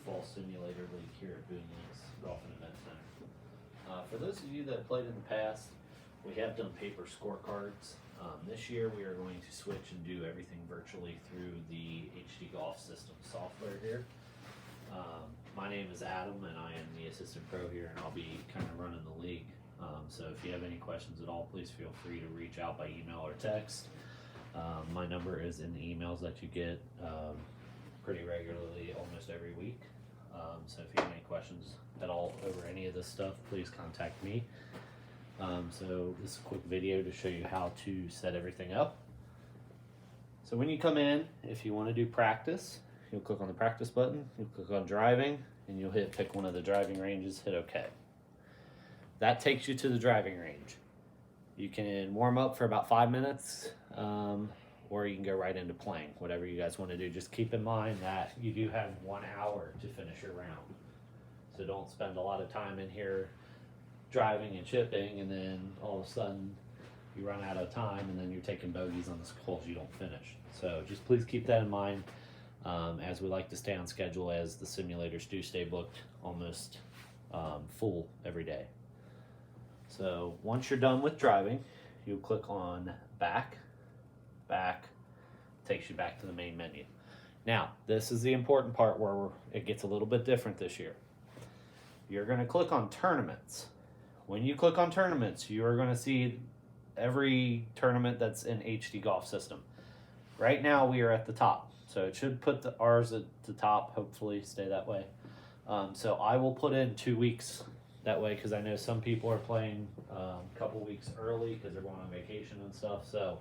Fall Simulator League here at Boone Lakes Golf and Event Center. For those of you that have played in the past, we have done paper scorecards. This year we are going to switch and do everything virtually through the HD Golf System software here. My name is Adam and I am the assistant pro here, and I'll be kind of running the league. So if you have any questions at all, please feel free to reach out by email or text. My number is in the emails that you get pretty regularly, almost every week. So if you have any questions at all over any of this stuff, please contact me. So this is a quick video to show you how to set everything up. So when you come in, if you want to do practice, you'll click on the practice button, you'll click on driving, and you'll pick one of the driving ranges, hit OK. That takes you to the driving range. You can warm up for about 5 minutes, or you can go right into playing, whatever you guys want to do. Just keep in mind that you do have 1 hour to finish your round. So don't spend a lot of time in here driving and chipping, and then all of a sudden you run out of time, and then you're taking bogeys on the holes you don't finish. So just please keep that in mind, as we like to stay on schedule, as the simulators do stay booked almost full every day. So once you're done with driving, you'll click on back, takes you back to the main menu. Now, this is the important part where it gets a little bit different this year. You're going to click on tournaments. When you click on tournaments, you are going to see every tournament that's in HD Golf System. Right now, we are at the top, so it should put ours at the top, hopefully stay that way. So I will put in 2 weeks that way, because I know some people are playing a couple weeks early because they're going on vacation and stuff. So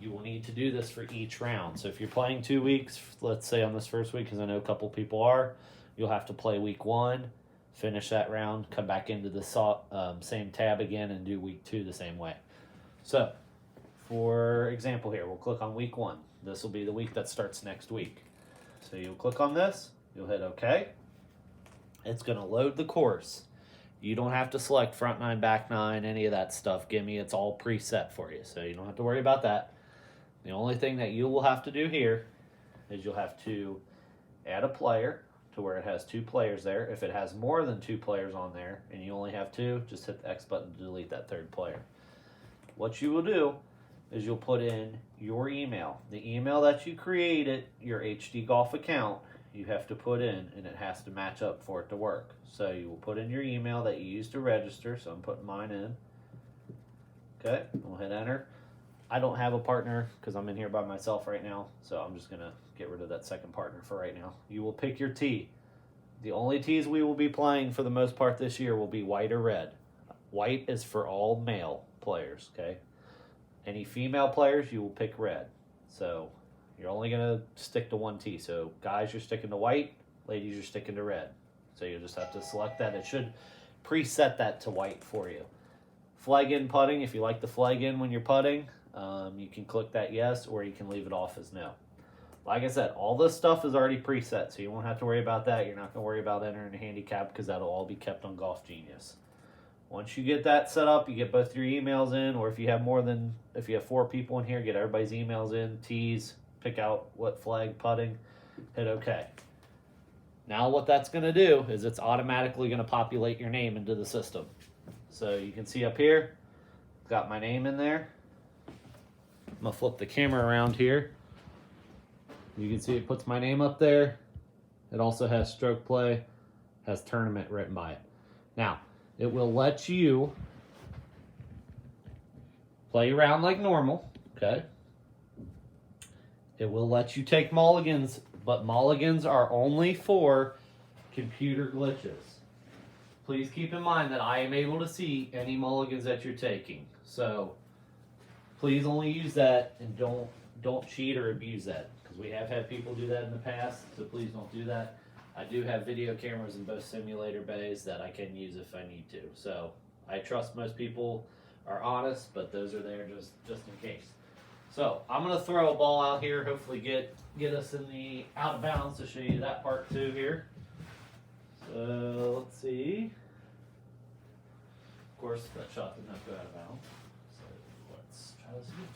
you will need to do this for each round. So if you're playing 2 weeks, let's say on this first week, because I know a couple people are, you'll have to play week 1, finish that round, come back into the same tab again, and do week 2 the same way. So for example here, we'll click on week 1. This will be the week that starts next week. So you'll click on this, you'll hit OK. It's going to load the course. You don't have to select front 9, back 9, any of that stuff. Gimme, it's all preset for you, so you don't have to worry about that. The only thing that you will have to do here is you'll have to add a player to where it has 2 players there. If it has more than 2 players on there and you only have 2, just hit the X button to delete that 3rd player. What you will do is you'll put in your email. The email that you created, your HD Golf account, you have to put in, and it has to match up for it to work. So you will put in your email that you used to register. So I'm putting mine in. Okay, we'll hit enter. I don't have a partner because I'm in here by myself right now, so I'm just gonna get rid of that second partner for right now. You will pick your tee. The only tees we will be playing for the most part this year will be white or red. White is for all male players, okay? Any female players, you will pick red. So you're only gonna stick to 1 tee. So guys, you're sticking to white, ladies, you're sticking to red. So you just have to select that. It should preset that to white for you. Flag in putting, if you like the flag in when you're putting, you can click that yes, or you can leave it off as no. Like I said, all this stuff is already preset, so you won't have to worry about that. You're not going to worry about entering a handicap because that'll all be kept on Golf Genius. Once you get that set up, you get both your emails in, or if you have 4 people in here, get everybody's emails in, tees, pick out what flag putting, hit OK. Now what that's going to do is it's automatically going to populate your name into the system. So you can see up here, got my name in there. I'm going to flip the camera around here. You can see it puts my name up there. It also has stroke play, has tournament written by it. Now, it will let you play around like normal, okay? It will let you take mulligans, but mulligans are only for computer glitches. Please keep in mind that I am able to see any mulligans that you're taking. So please only use that, and don't cheat or abuse that, because we have had people do that in the past, so please don't do that. I do have video cameras in both simulator bays that I can use if I need to. So I trust most people are honest, but those are there just in case. So I'm going to throw a ball out here, hopefully get us in the out of bounds to show you that part too here. So let's see. Of course, that shot did not go out of bounds. So let's try this again.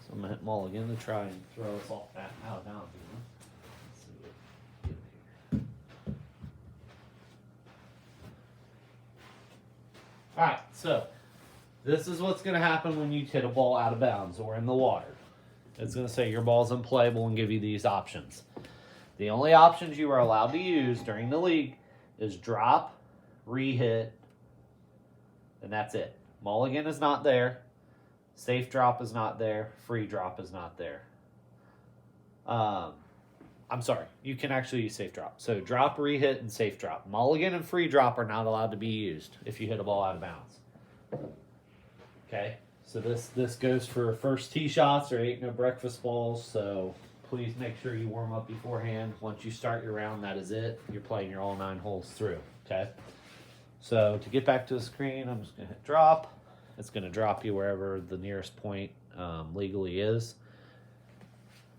So I'm going to hit mulligan to try and throw us off back out of bounds. Alright, so this is what's going to happen when you hit a ball out of bounds or in the water. It's going to say your ball's unplayable and give you these options. The only options you are allowed to use during the league is drop, re-hit, and that's it. Mulligan is not there. Safe drop is not there. Free drop is not there. I'm sorry. You can actually use safe drop. So drop, re-hit, and safe drop. Mulligan and free drop are not allowed to be used if you hit a ball out of bounds. Okay, so this goes for first tee shots. There ain't no breakfast balls, so please make sure you warm up beforehand. Once you start your round, that is it. You're playing your all 9 holes through, okay? So to get back to the screen, I'm just going to hit drop. It's going to drop you wherever the nearest point legally is.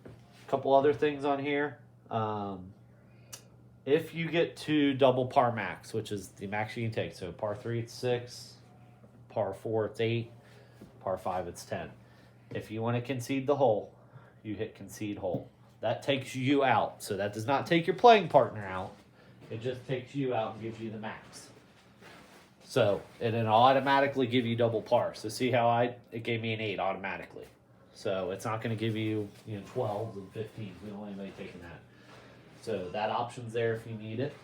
A couple other things on here. If you get to double par max, which is the max you can take, so par 3 it's 6, par 4 it's 8, par 5 it's 10. If you want to concede the hole, you hit concede hole. That takes you out. So that does not take your playing partner out. It just takes you out and gives you the max. So, and it'll automatically give you double par. So see how it gave me an 8 automatically. So it's not going to give you, 12s and 15s. We don't want anybody taking that. So that option's there if you need it.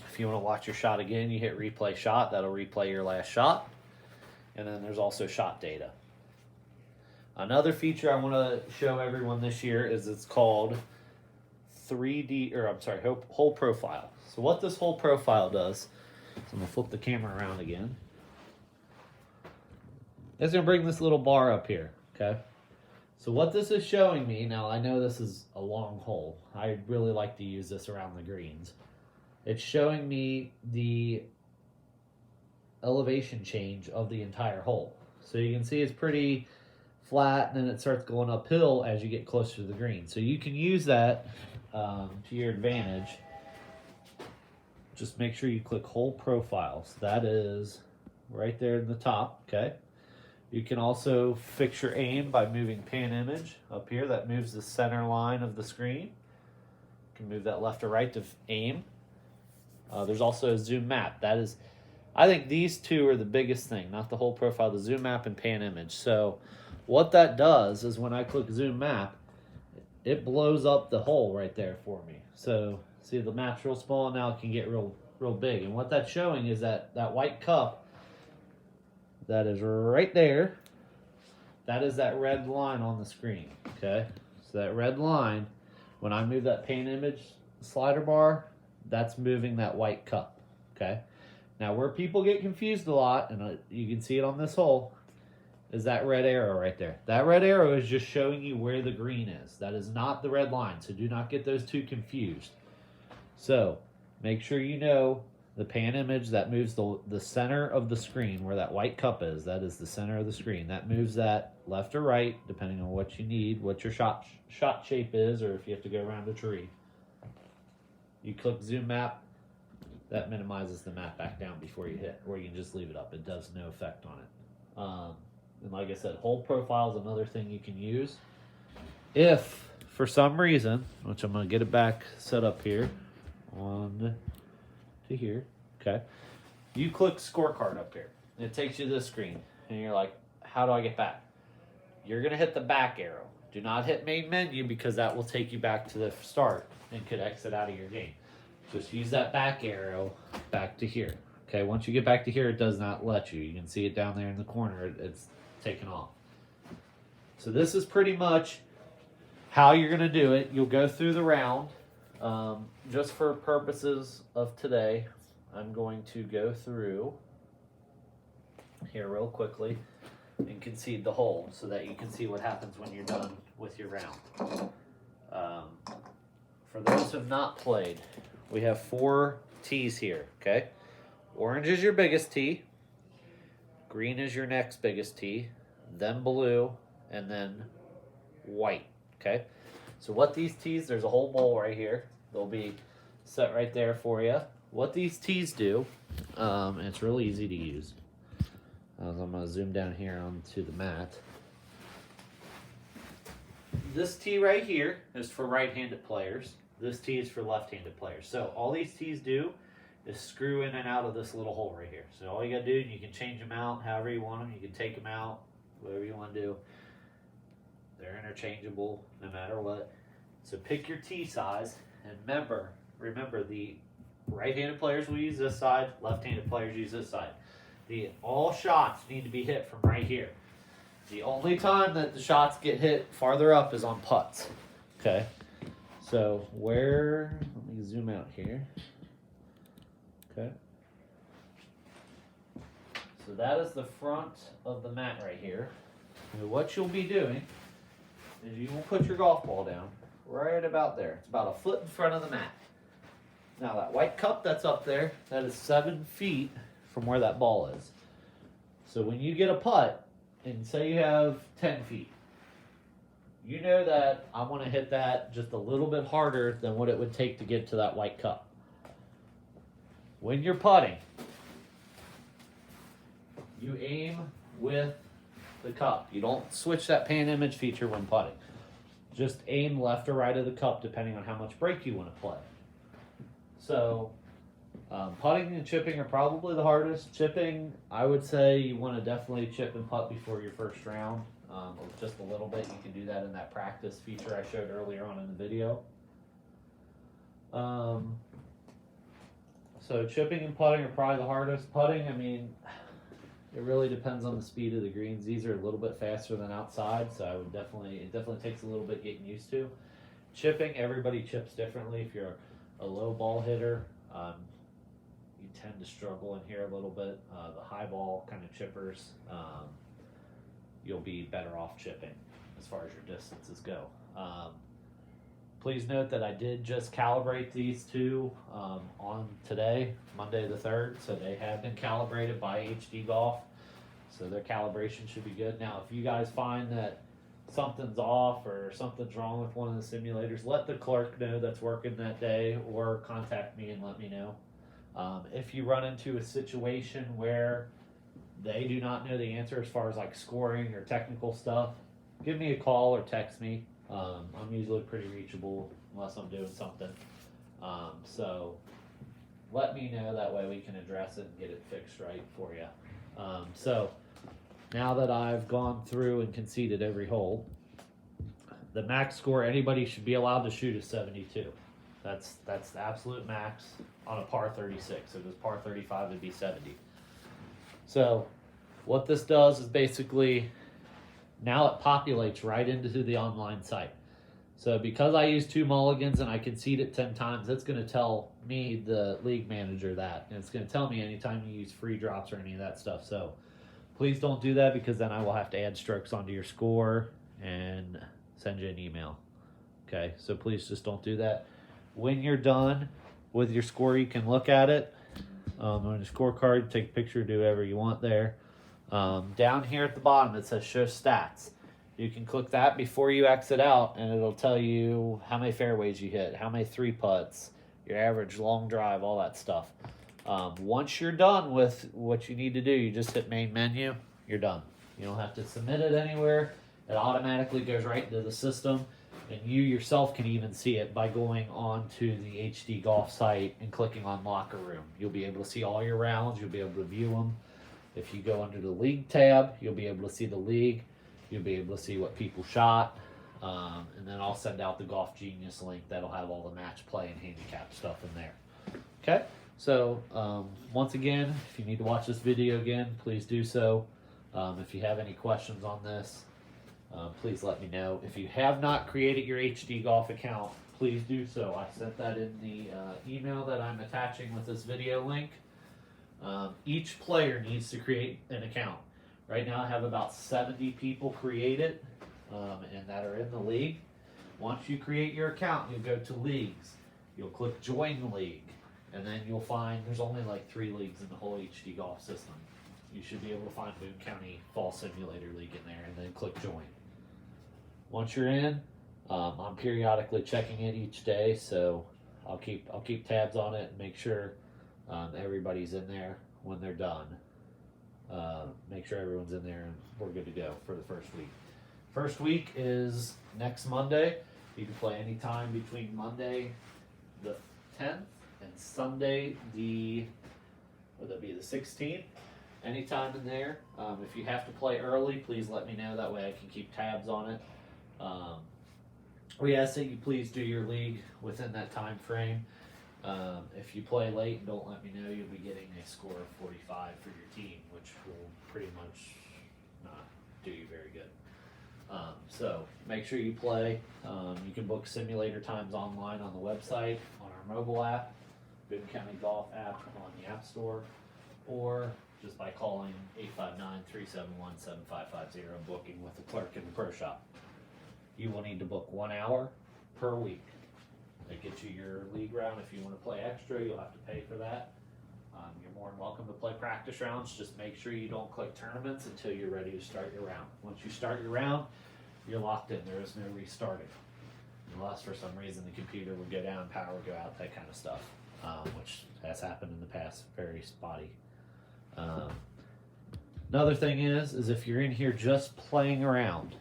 If you want to watch your shot again, you hit replay shot. That'll replay your last shot. And then there's also shot data. Another feature I want to show everyone this year is it's called hole profile. So what this hole profile does, so I'm going to flip the camera around again. It's going to bring this little bar up here, okay? So what this is showing me, now I know this is a long hole. I really like to use this around the greens. It's showing me the elevation change of the entire hole. So you can see it's pretty flat, and then it starts going uphill as you get closer to the green. So you can use that to your advantage. Just make sure you click hole profiles. That is right there in the top, okay? You can also fix your aim by moving pan image up here. That moves the center line of the screen. You can move that left or right to aim. There's also a zoom map. That is, I think these two are the biggest thing, not the hole profile, the zoom map and pan image. So what that does is when I click zoom map, it blows up the hole right there for me. So see, the map's real small, now it can get real big. And what that's showing is that white cup that is right there, that is that red line on the screen, okay? So that red line, when I move that pan image slider bar, that's moving that white cup, okay? Now where people get confused a lot, and you can see it on this hole, is that red arrow right there. That red arrow is just showing you where the green is. That is not the red line, so do not get those two confused. So make sure you know the pan image that moves the center of the screen where that white cup is. That is the center of the screen. That moves that left or right, depending on what you need, what your shot shape is, or if you have to go around a tree. You click zoom map. That minimizes the map back down before you hit, or you can just leave it up. It does no effect on it. And like I said, hole profile is another thing you can use. If, for some reason, which I'm going to get it back set up here, on to here, okay, you click scorecard up here. And it takes you to this screen, and you're like, how do I get back? You're going to hit the back arrow. Do not hit main menu because that will take you back to the start and could exit out of your game. Just use that back arrow back to here. Okay, once you get back to here, it does not let you. You can see it down there in the corner. It's taken off. So this is pretty much how you're going to do it. You'll go through the round. Just for purposes of today, I'm going to go through here real quickly and concede the hole so that you can see what happens when you're done with your round. For those who have not played, we have 4 tees here, okay? Orange is your biggest tee, green is your next biggest tee, then blue, and then white, okay? So what these tees, there's a whole bowl right here. They'll be set right there for you. What these tees do, and it's really easy to use. I'm going to zoom down here onto the mat. This tee right here is for right-handed players. This tee is for left-handed players. So all these tees do is screw in and out of this little hole right here. So all you gotta do, you can change them out however you want them. You can take them out, whatever you want to do. They're interchangeable no matter what. So pick your tee size, and remember the right-handed players will use this side, left-handed players use this side. All shots need to be hit from right here. The only time that the shots get hit farther up is on putts. Okay. So let me zoom out here. Okay. So that is the front of the mat right here. And what you'll be doing is you will put your golf ball down right about there. It's about a foot in front of the mat. Now that white cup that's up there, that is 7 feet from where that ball is. So when you get a putt, and say you have 10 feet, you know that I want to hit that just a little bit harder than what it would take to get to that white cup. When you're putting, you aim with the cup. You don't switch that pan image feature when putting. Just aim left or right of the cup depending on how much break you want to play. So putting and chipping are probably the hardest. Chipping, I would say you want to definitely chip and putt before your first round. Just a little bit. You can do that in that practice feature I showed earlier on in the video. So chipping and putting are probably the hardest. Putting, I mean, it really depends on the speed of the greens. These are a little bit faster than outside, so it definitely takes a little bit getting used to. Chipping, everybody chips differently. If you're a low ball hitter, you tend to struggle in here a little bit. The high ball kind of chippers, you'll be better off chipping as far as your distances go. Please note that I did just calibrate these two on today, Monday the 3rd, so they have been calibrated by HD Golf, so their calibration should be good. Now, if you guys find that something's off or something's wrong with one of the simulators, let the clerk know that's working that day, or contact me and let me know. If you run into a situation where they do not know the answer as far as like scoring or technical stuff, give me a call or text me. I'm usually pretty reachable unless I'm doing something. So let me know, that way we can address it and get it fixed right for you. So now that I've gone through and conceded every hole, the max score anybody should be allowed to shoot is 72. That's the absolute max on a par 36. If it was par 35, it'd be 70. So what this does is basically, now it populates right into the online site. So because I use 2 mulligans and I concede it 10 times, it's going to tell me, the league manager, that. And it's going to tell me anytime you use free drops or any of that stuff. So please don't do that, because then I will have to add strokes onto your score and send you an email. Okay, so please just don't do that. When you're done with your score, you can look at it on your scorecard, take a picture, do whatever you want there. Down here at the bottom it says show stats. You can click that before you exit out, and it'll tell you how many fairways you hit, how many 3 putts, your average long drive, all that stuff. Once you're done with what you need to do, you just hit main menu, you're done. You don't have to submit it anywhere. It automatically goes right into the system, and you yourself can even see it by going on to the HD Golf site and clicking on Locker Room. You'll be able to see all your rounds, you'll be able to view them. If you go under the League tab, you'll be able to see the league. You'll be able to see what people shot. And then I'll send out the Golf Genius link that'll have all the match play and handicap stuff in there. Okay? So, once again, if you need to watch this video again, please do so. If you have any questions on this, please let me know. If you have not created your HD Golf account, please do so. I sent that in the email that I'm attaching with this video link. Each player needs to create an account. Right now I have about 70 people created and that are in the league. Once you create your account, you'll go to leagues. You'll click join league, and then you'll find there's only like 3 leagues in the whole HD Golf system. You should be able to find Boone County Fall Simulator League in there, and then click join. Once you're in, I'm periodically checking it each day, so I'll keep tabs on it and make sure everybody's in there when they're done. Make sure everyone's in there and we're good to go for the first week. First week is next Monday. You can play anytime between Monday the 10th and Sunday would that be the 16th? Anytime in there. If you have to play early, please let me know. That way I can keep tabs on it. We ask that you please do your league within that time frame. If you play late and don't let me know, you'll be getting a score of 45 for your team, which will pretty much not do you very good. So make sure you play. You can book simulator times online on the website, on our mobile app, Boone County Golf app on the App Store, or just by calling 859-371-7550 and booking with the clerk in the pro shop. You will need to book 1 hour per week. That gets you your league round. If you want to play extra, you'll have to pay for that. You're more than welcome to play practice rounds. Just make sure you don't click tournaments until you're ready to start your round. Once you start your round, you're locked in. There is no restarting. Unless for some reason the computer would go down, power would go out, that kind of stuff, which has happened in the past. Very spotty. Another thing is if you're in here just playing around,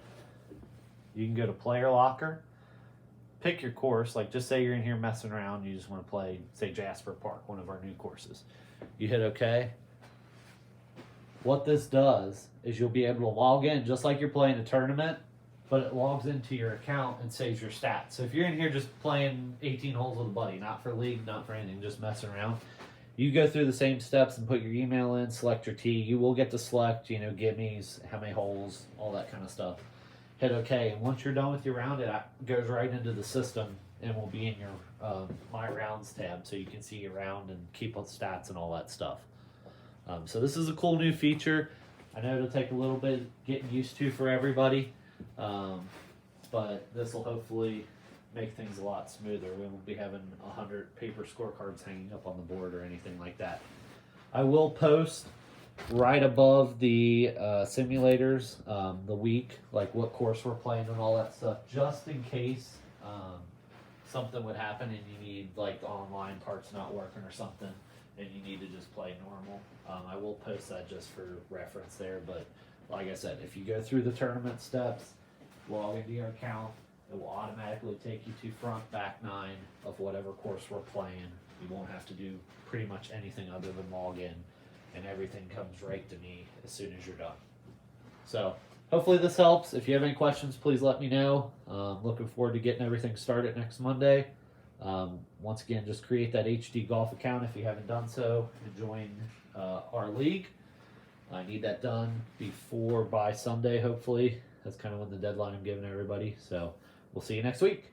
you can go to Player Locker, pick your course. Like, just say you're in here messing around, you just want to play, say, Jasper Park, one of our new courses. You hit OK. What this does is you'll be able to log in just like you're playing a tournament, but it logs into your account and saves your stats. So if you're in here just playing 18 holes with a buddy, not for league, not for anything, just messing around, you go through the same steps and put your email in, select your tee. You will get to select, gimmies, how many holes, all that kind of stuff. Hit OK, and once you're done with your round, it goes right into the system and will be in your My Rounds tab, so you can see your round and keep up stats and all that stuff. So this is a cool new feature. I know it'll take a little bit getting used to for everybody, but this will hopefully make things a lot smoother. We won't be having 100 paper scorecards hanging up on the board or anything like that. I will post right above the simulators the week, like what course we're playing and all that stuff, just in case something would happen and you need, like, the online parts not working or something and you need to just play normal. I will post that just for reference there, but like I said, if you go through the tournament steps, log into your account, it will automatically take you to front, back nine of whatever course we're playing. You won't have to do pretty much anything other than log in, and everything comes right to me as soon as you're done. So hopefully this helps. If you have any questions, please let me know. Looking forward to getting everything started next Monday. Once again, just create that HD Golf account if you haven't done so and join our league. I need that done by Sunday, hopefully. That's kind of when the deadline I'm giving everybody. So we'll see you next week.